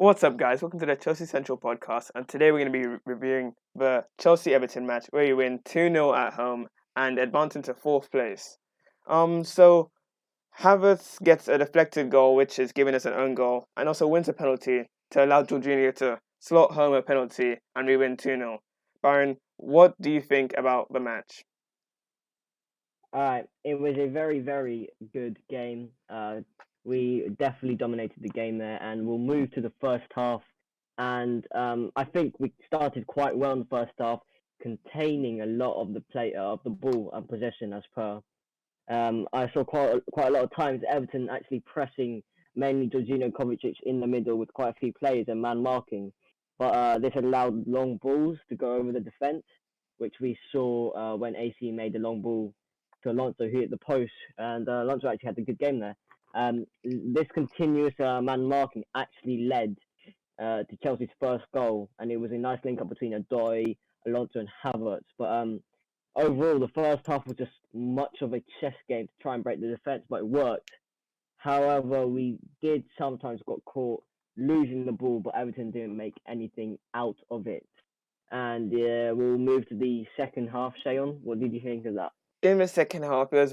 What's up, guys? Welcome to the Chelsea Central podcast, and today we're going to be reviewing the Chelsea-Everton match where you win 2-0 at home and advance into fourth place. So Havertz gets a deflected goal, which is giving us an own goal, and also wins a penalty to allow Jorginho to slot home a penalty, and we win 2-0. Byron, what do you think about the match? All right, it was a very, very good game. We definitely dominated the game there, and we'll move to the first half. And I think we started quite well in the first half, containing a lot of the play of the ball and possession as per. I saw quite a lot of times Everton actually pressing mainly Jorginho Kovacic in the middle with quite a few players and man marking, but this allowed long balls to go over the defence, which we saw when AC made the long ball to Alonso who hit the post, and Alonso actually had a good game there. This continuous man marking actually led to Chelsea's first goal, and it was a nice link up between Odoi, Alonso, and Havertz. But overall, the first half was just much of a chess game to try and break the defense, but it worked. However, we did sometimes got caught losing the ball, but Everton didn't make anything out of it. And we'll move to the second half. Shayon, what did you think of that? In the second half, it was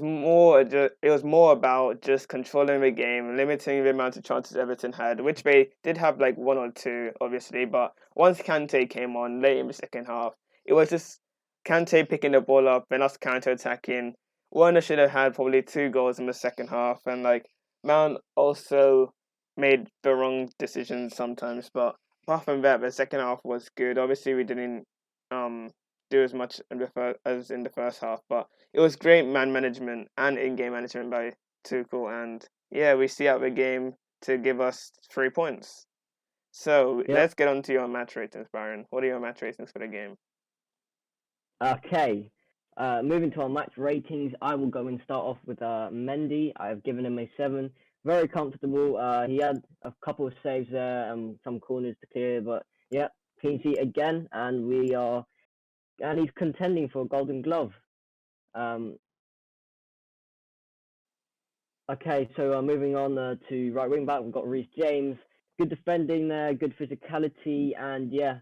more about just controlling the game, limiting the amount of chances Everton had, which they did have like one or two, obviously. But once Kante came on late in the second half, it was just Kante picking the ball up and us counter attacking. Werner should have had probably two goals in the second half, and like Mount also made the wrong decisions sometimes. But apart from that, the second half was good. Obviously, we didn't um do as much as in the first half, but it was great man management and in-game management by Tuchel, and yeah, we see out the game to give us 3 points. So Yep. let's get on to your match ratings, Byron. What are your match ratings for the game? Okay. Moving to our match ratings, I will go and start off with Mendy. I've given him a 7. Very comfortable. He had a couple of saves there and some corners to clear, but yeah, clean sheet again, and he's contending for a Golden Glove. Um, okay, so moving on to right wing back, we've got Reece James. Good defending there, good physicality, and yeah,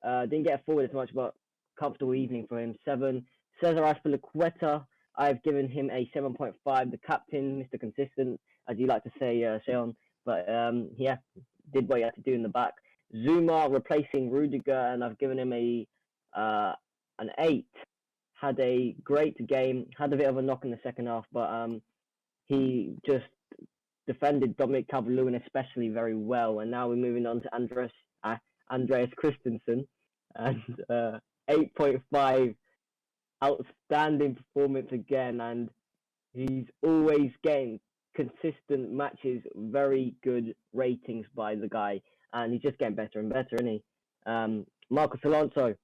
didn't get forward as much, but comfortable evening for him. 7. Cesar Azpilicueta, I've given him a 7.5. The captain, Mr. Consistent, as you like to say, Sean, but yeah, did what he had to do in the back. Zuma replacing Rudiger, and I've given him an 8. Had a great game, had a bit of a knock in the second half, but he just defended Dominic Calvert-Lewin especially very well. And now we're moving on to Andreas Christensen, and 8.5, outstanding performance again, and he's always getting consistent matches, very good ratings by the guy, and he's just getting better and better, isn't he? Marcos Alonso,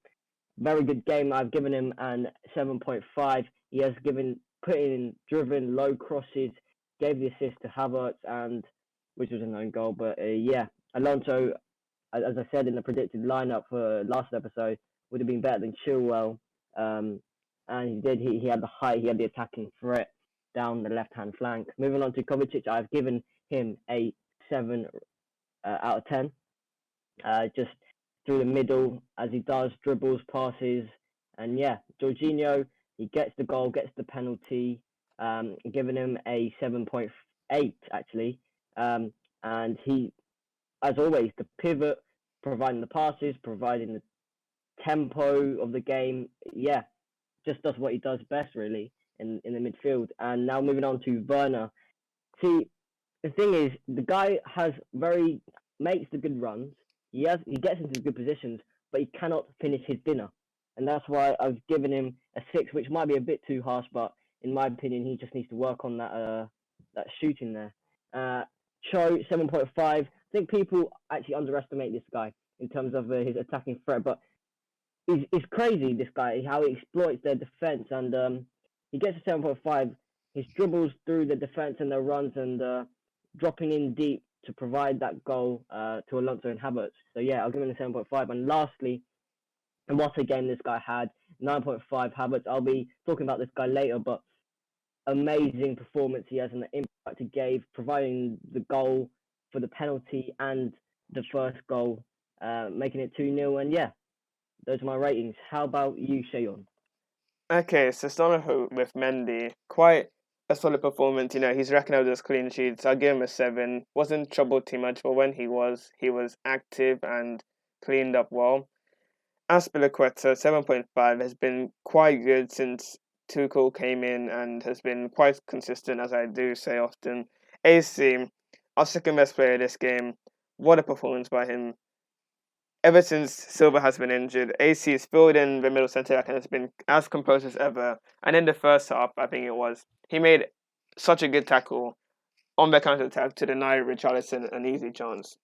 very good game. I've given him an 7.5. He has driven low crosses, gave the assist to Havertz, and which was an own goal. But yeah, Alonso, as I said in the predicted lineup for last episode, would have been better than Chilwell. And he did. He had the height, he had the attacking threat down the left-hand flank. Moving on to Kovacic, I've given him a 7 out of 10. Just through the middle as he does, dribbles, passes, and yeah, Jorginho, he gets the goal, gets the penalty, giving him a 7.8 actually, and he, as always, the pivot, providing the passes, providing the tempo of the game, yeah, just does what he does best really in the midfield. And now moving on to Werner. See, the thing is, the guy makes the good runs. He gets into good positions, but he cannot finish his dinner, and that's why I've given him a 6, which might be a bit too harsh, but in my opinion, he just needs to work on that shooting there. Cho 7.5. I think people actually underestimate this guy in terms of his attacking threat, but it's crazy, this guy, how he exploits their defense, and he gets a 7.5. His dribbles through the defense and their runs, and dropping in deep to provide that goal to Alonso and Havertz. So yeah, I'll give him a 7.5. And lastly, and what a game this guy had, 9.5 Havertz. I'll be talking about this guy later, but amazing performance he has and the impact he gave, providing the goal for the penalty and the first goal, making it 2-0. And yeah, those are my ratings. How about you, Shayon? Okay, so starting with Mendy, quite a solid performance. He's racking up those clean sheets. I'll give him a 7. Wasn't troubled too much, but when he was active and cleaned up well. Aspilicueta, 7.5, has been quite good since Tuchel came in and has been quite consistent, as I do say often. AC, our second best player this game. What a performance by him. Ever since Silva has been injured, AC has filled in the middle centre back and has been as composed as ever. And in the first half, I think it was, he made such a good tackle on the counter attack to deny Richarlison an easy chance.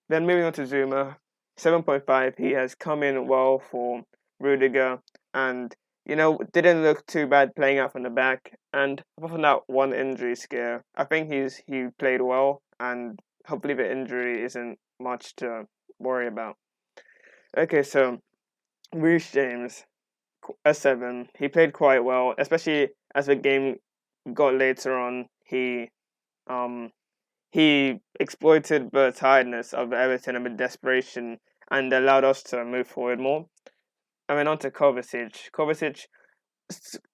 Then moving on to Zuma, 7.5. He has come in well for Rudiger and, didn't look too bad playing out from the back. And apart from that one injury scare, I think he played well and hopefully the injury isn't much to worry about. Okay, so Reece James, a 7. He played quite well, especially as the game got later on. Um he exploited the tiredness of Everton and the desperation and allowed us to move forward more. I mean, on to Kovacic. Kovacic,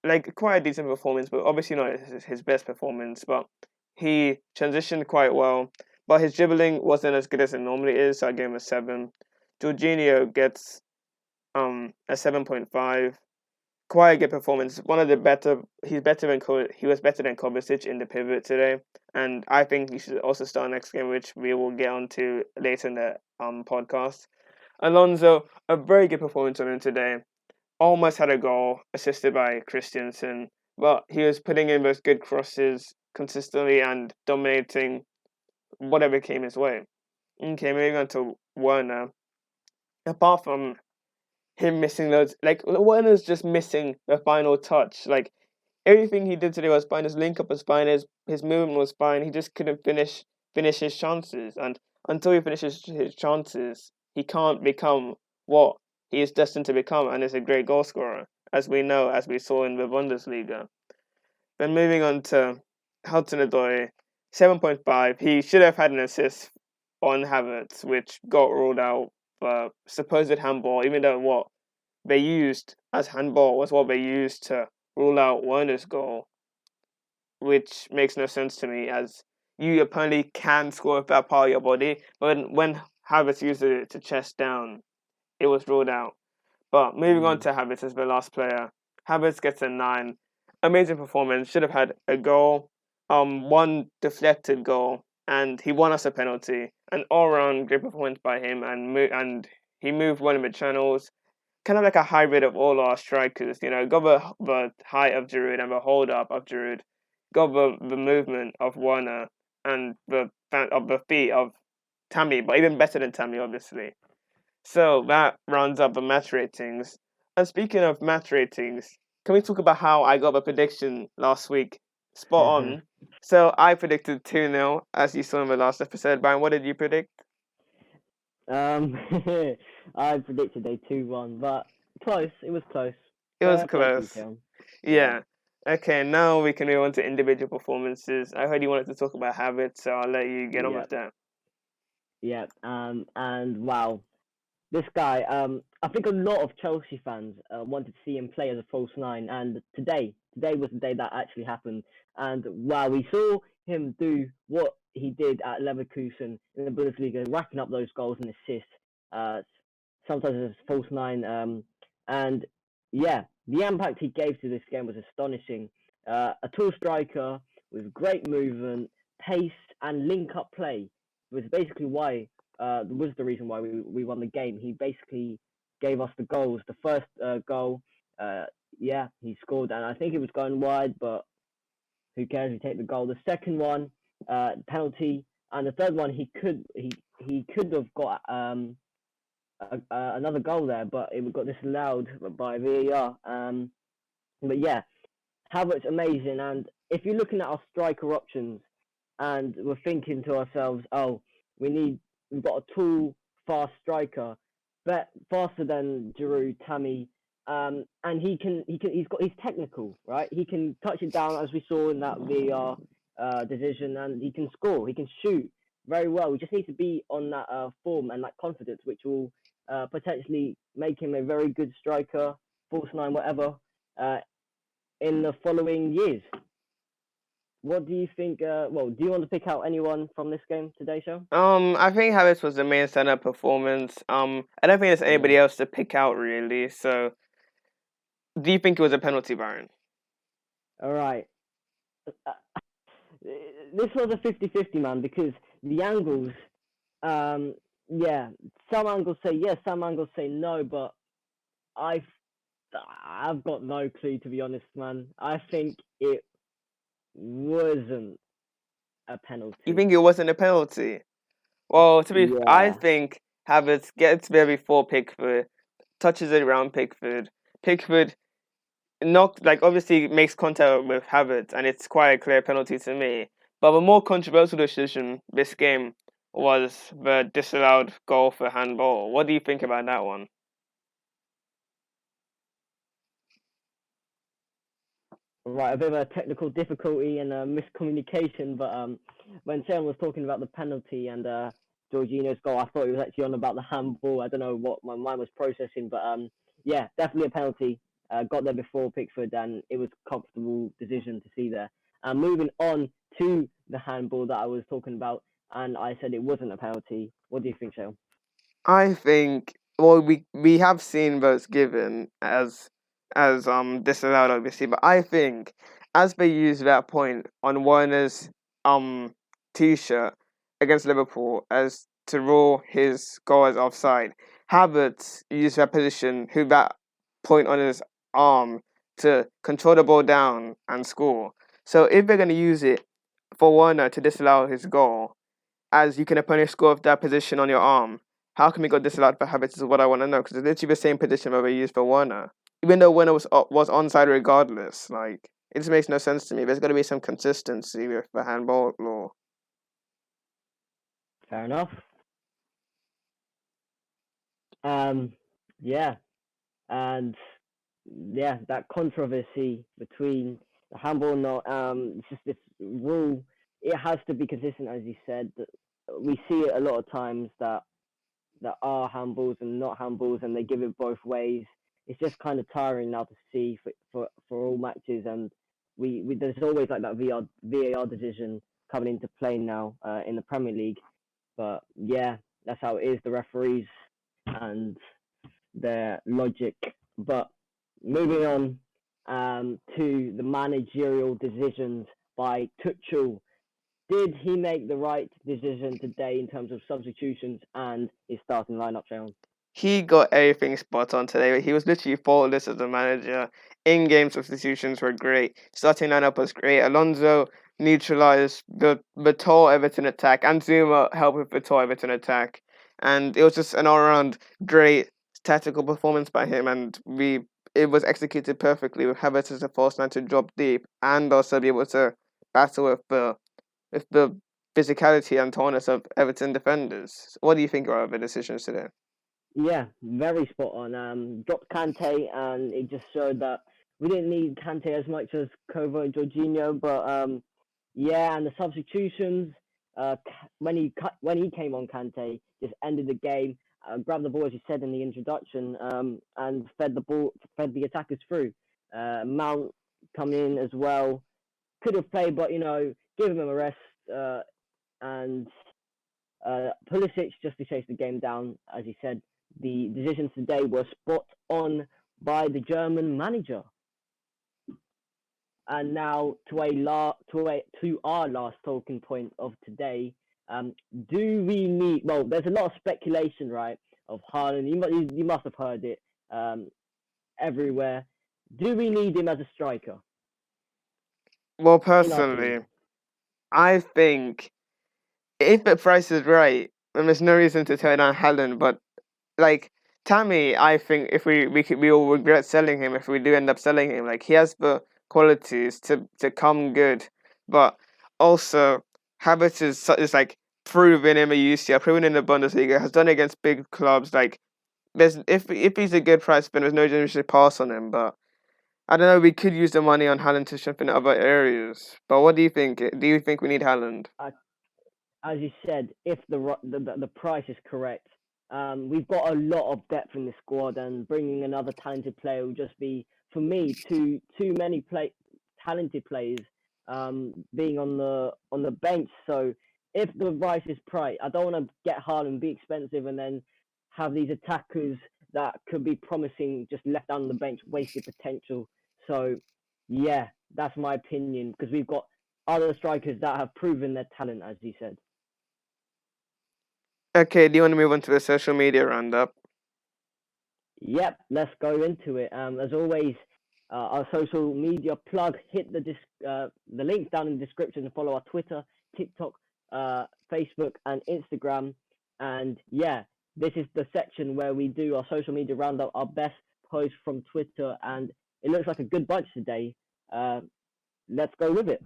like, quite a decent performance, but obviously not his best performance. But he transitioned quite well. But his dribbling wasn't as good as it normally is, so I gave him a 7. Jorginho gets a 7.5. Quite a good performance. One of the better. He was better than Kovacic in the pivot today, and I think he should also start next game, which we will get onto later in the podcast. Alonso, a very good performance on him today. Almost had a goal assisted by Christensen, but he was putting in those good crosses consistently and dominating whatever came his way. Okay, moving on to Werner. Apart from him missing those, like, Werner's just missing the final touch. Like, everything he did today was fine. His link up was fine. His movement was fine. He just couldn't finish his chances. And until he finishes his chances, he can't become what he is destined to become, and is a great goal scorer, as we know, as we saw in the Bundesliga. Then moving on to Hudson Odoi, 7.5. He should have had an assist on Havertz, which got ruled out for supposed handball, even though what they used as handball was what they used to rule out Werner's goal, which makes no sense to me, as you apparently can score with that part of your body, but when Havertz used it to chest down, it was ruled out. But moving on to Havertz as the last player, Havertz gets a 9. Amazing performance, should have had a goal, one deflected goal, and he won us a penalty. An all-round great performance by him, and he moved one of the channels, kind of like a hybrid of all our strikers. Got the height of Giroud and the hold up of Giroud, got the movement of Werner and the feet of Tammy, but even better than Tammy, obviously. So that rounds up the match ratings. And speaking of match ratings, can we talk about how I got the prediction last week? Spot on. So I predicted 2-0, as you saw in the last episode. Brian, what did you predict? I predicted a 2-1, but close. It was close. It was Fair play to you, close. Keon. Yeah. Okay, now we can move on to individual performances. I heard you wanted to talk about habits, so I'll let you get on with that. Yeah. And wow, this guy. I think a lot of Chelsea fans wanted to see him play as a false 9, and today was the day that actually happened. And wow, we saw him do what he did at Leverkusen in the Bundesliga, racking up those goals and assists. Sometimes as false 9. And yeah, the impact he gave to this game was astonishing. A tall striker with great movement, pace, and link-up play was basically why was the reason why we won the game. He basically gave us the goals. The first goal, he scored, and I think it was going wide, but who cares? We take the goal. The second one, penalty, and the third one, he could have got another goal there, but it got disallowed by VAR. But yeah, Havertz amazing, and if you're looking at our striker options, and we're thinking to ourselves, oh, we've got a tall, fast striker, but faster than Giroud, Tammy, and he's technical, right? He can touch it down as we saw in that VAR decision, and he can score, he can shoot. very well. We just need to be on that form and that confidence, which will potentially make him a very good striker, false nine, whatever, uh, in the following years. What do you think? Do you want to pick out anyone from this game today, show? I think Havertz was the main stand-up performance. I don't think there's Yeah. anybody else to pick out really. So, do you think it was a penalty, Baron? All right. Uh, this was a 50-50, man, because the angles, um, yeah, some angles say yes, some angles say no, but I, I've got no clue, to be honest, man. I think it wasn't a You penalty. think it wasn't a penalty? Well, I Yeah. think Havertz gets there before Pickford, touches it around Pickford. Pickford knocked, like, obviously makes contact with Havertz, and it's quite a clear penalty to me. But the more controversial decision this game was the disallowed goal for handball. What do you think about that one? Right, a bit of a technical difficulty and a miscommunication, but when Sharon was talking about the penalty and Jorginho's goal, I thought he was actually on about the handball. I don't know what my mind was processing, but yeah, definitely a penalty. Got there before Pickford, and it was a comfortable decision to see there. And moving on to the handball that I was talking about, and I said it wasn't a penalty. What do you think, Sharon? I think we have seen votes given as disallowed obviously, but I think as they use that point on Werner's um t-shirt against Liverpool as to rule his goal as offside, Havertz used that position, who that point on his arm to control the ball down and score. So if they're gonna use it for Werner to disallow his goal, as you can only score with that position on your arm. How can we got disallowed for Havertz is what I want to know, because it's literally the same position that we used for Werner. Even though Werner was onside regardless, like, it just makes no sense to me. There's got to be some consistency with the handball law. Fair enough. Um, yeah, and yeah, that controversy between the handball and not it's just this rule. It has to be consistent, as you said. That we see it a lot of times that are handballs and not handballs, and they give it both ways. It's just kind of tiring now to see for all matches, and we there's always like that VAR decision coming into play now in the Premier League. But yeah, that's how it is. The referees and their logic. But moving on to the managerial decisions by Tuchel. Did he make the right decision today in terms of substitutions and his starting lineup, Sharon? He got everything spot on today. He was literally faultless as a manager. In-game substitutions were great. Starting lineup was great. Alonso neutralized the tall Everton attack, and Zuma helped with the tall Everton attack. And it was just an all-around great tactical performance by him. And it was executed perfectly with Havertz as a false nine to drop deep, and also be able to battle with the physicality and tallness of Everton defenders. What do you think of the decisions today? Yeah, very spot on. Dropped Kante, and it just showed that we didn't need Kante as much as Kova and Jorginho. But yeah, and the substitutions. When he came on, Kante just ended the game, grabbed the ball as you said in the introduction, and fed the attackers through. Mount come in as well, could have played, but give him a rest. And Pulisic just to chase the game down, as he said. The decisions today were spot on by the German manager. And now to our last talking point of today. Do we need? Well, there's a lot of speculation, right? Of Haaland. You must have heard it everywhere. Do we need him as a striker? Well, In our team. personally, I think if the price is right, then there's no reason to turn down Haaland. But like Tammy, I think if we all regret selling him if we do end up selling him. Like, he has the qualities to come good, but also Havertz is like proven in the UCL, proven in the Bundesliga, has done it against big clubs. Like, there's if he's a good price, then there's no reason we should pass on him. But I don't know. We could use the money on Haaland to strengthen other areas. But what do you think? Do you think we need Haaland? as you said, if the price is correct, we've got a lot of depth in the squad, and bringing another talented player will just be, for me, too many talented players being on the bench. So if the price is right, I don't want to get Haaland, be expensive, and then have these attackers that could be promising just left down on the bench, wasted potential. So yeah, that's my opinion, because we've got other strikers that have proven their talent, as you said. Okay, do you want to move on to the social media roundup? Yep, let's go into it. As always, our social media plug, hit the link down in the description to follow our Twitter, TikTok, Facebook, and Instagram. And yeah, this is the section where we do our social media roundup, our best posts from Twitter, and it looks like a good bunch today. Let's go with it.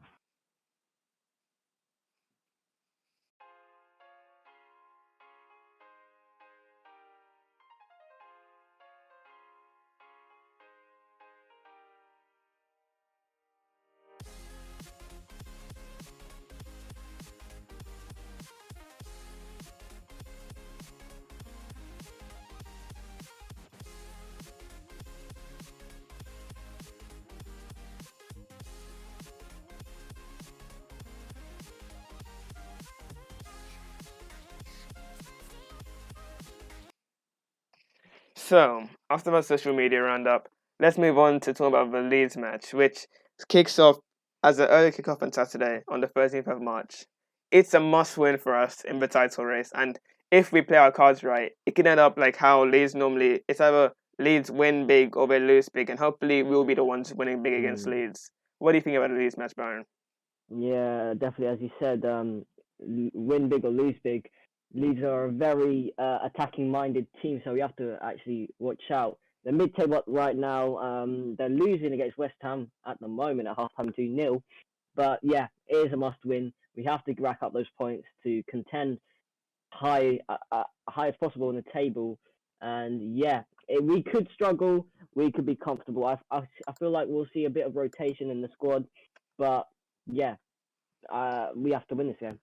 So, after my social media roundup, let's move on to talk about the Leeds match, which kicks off as an early kickoff on Saturday on the 13th of March. It's a must-win for us in the title race, and if we play our cards right, it can end up like how Leeds normally. It's either Leeds win big or they lose big, and hopefully we'll be the ones winning big against Leeds. What do you think about the Leeds match, Baron? Yeah, definitely. As you said, win big or lose big. Leeds are a very attacking-minded team, so we have to actually watch out. The mid-table right now, they're losing against West Ham at the moment at half-time 2-0. But yeah, it is a must-win. We have to rack up those points to contend high as possible in the table. And yeah, we could struggle. We could be comfortable. I feel like we'll see a bit of rotation in the squad, but yeah, we have to win this game.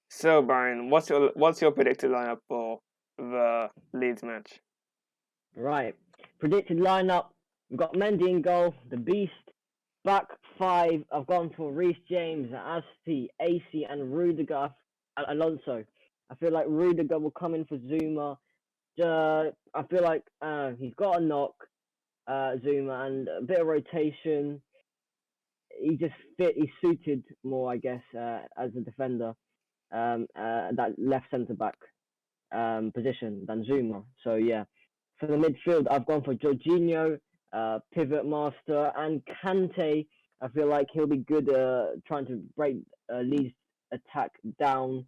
So, Baron, what's your predicted lineup for the Leeds match? Right, predicted lineup. We've got Mendy in goal, the Beast. Back five, I've gone for Reece James, Asti, AC, and Rudiger, Alonso. I feel like Rudiger will come in for Zuma. I feel like he's got a knock, Zuma, and a bit of rotation. He's suited more, I guess, as a defender, that left centre back position than Zuma. So yeah, for the midfield, I've gone for Jorginho, pivot master, and Kante. I feel like he'll be good trying to break Leeds' attack down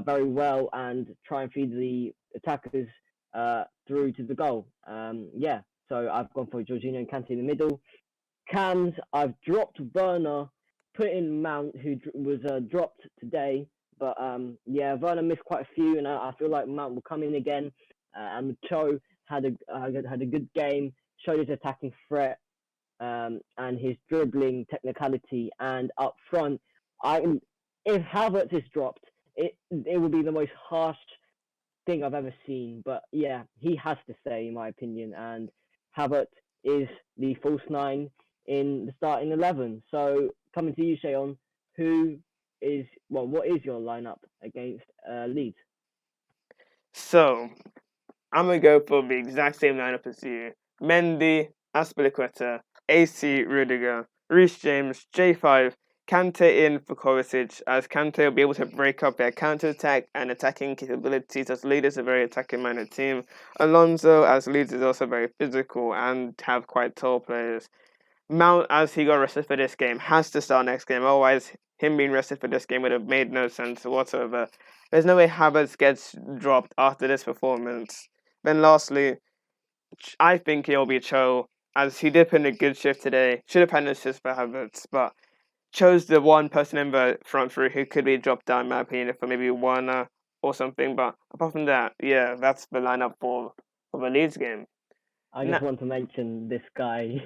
very well and try and feed the attackers through to the goal. Yeah, so I've gone for Jorginho and Kante in the middle. Cams, I've dropped Werner, put in Mount, who was dropped today. But yeah, Werner missed quite a few, and I feel like Mount will come in again. And Cho had a good game, showed his attacking threat and his dribbling technicality. And up front, if Havertz is dropped, it will be the most harsh thing I've ever seen. But yeah, he has to stay, in my opinion. And Havertz is the false nine in the starting 11. So coming to you, Shayon, what is your lineup against Leeds? So, I'm going to go for the exact same lineup as you. Mendy, Aspilicueta, AC, Rudiger, Reece James, J5, Kante in for Kovacic, as Kante will be able to break up their counter-attack and attacking capabilities, as Leeds is a very attacking-minded team. Alonso, as Leeds is also very physical and have quite tall players. Mount, as he got rested for this game, has to start next game. Otherwise, him being rested for this game would have made no sense whatsoever. There's no way Havertz gets dropped after this performance. Then lastly, I think he'll be Cho, as he did put in a good shift today. Should have had an assist for Havertz, but Cho's the one person in the front three who could be dropped down, in my opinion, for maybe Werner or something. But apart from that, yeah, that's the lineup for the Leeds game. I just want to mention this guy.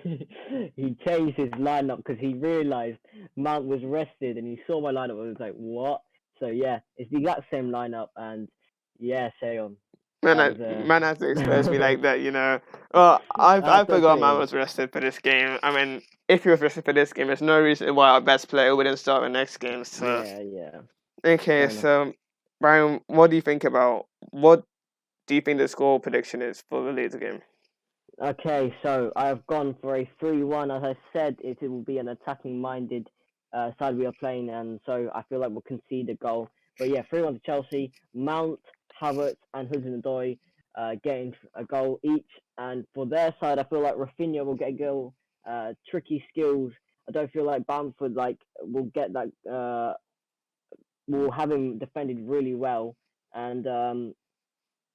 He changed his lineup because he realized Mount was rested, and he saw my lineup and was like, "What?" So yeah, it's the exact same lineup, and yeah, Seon. Man, That was man has to expose me like that, you know. Well, I that's forgot man okay. was rested for this game. I mean, if he was rested for this game, there's no reason why our best player wouldn't start the next game. So, Yeah. okay, Fair enough. so Brian, what do you think about what do you think the score prediction is for the Leeds game? Okay, so I have gone for a 3-1. As I said, it will be an attacking-minded side we are playing, and so I feel like we'll concede a goal. But yeah, 3-1 to Chelsea. Mount, Havertz, and Hudson and Odoi getting a goal each. And for their side, I feel like Rafinha will get a goal. Tricky skills. I don't feel like Bamford will get that. Will have him defended really well, and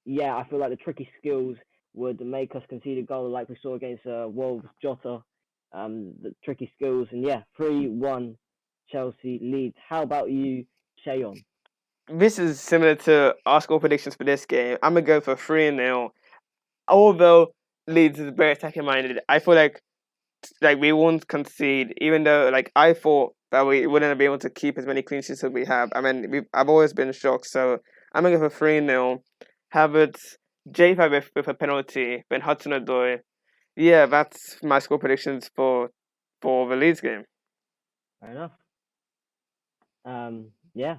yeah, I feel like the tricky skills would make us concede a goal like we saw against Wolves, Jota. The tricky skills, and yeah, 3-1 Chelsea Leeds. How about you, Shayon? This is similar to our score predictions for this game. I'm gonna go for 3-0. Although Leeds is very attacking minded, I feel like we won't concede, even though like I thought that we wouldn't be able to keep as many clean sheets as we have. I mean, I've always been shocked, so I'm gonna go for 3-0. Havertz, J5 with a penalty, then Hudson Odoi. Yeah, that's my score predictions for the Leeds game. Fair enough. Yeah.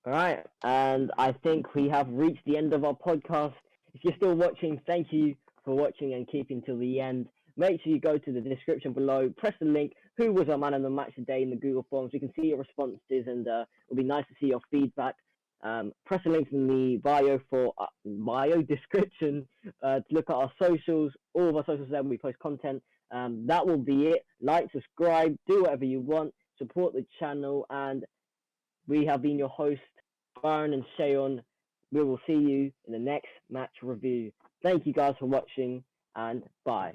All right, and I think we have reached the end of our podcast. If you're still watching, thank you for watching and keeping till the end. Make sure you go to the description below, press the link. Who was our man of the match today in the Google Forms? We can see your responses, and it'll be nice to see your feedback. Press the link in the bio description to look at our socials. All of our socials there, we post content. That will be it. Like, subscribe, do whatever you want. Support the channel, and we have been your hosts, Byron and Shayon. We will see you in the next match review. Thank you guys for watching, and bye.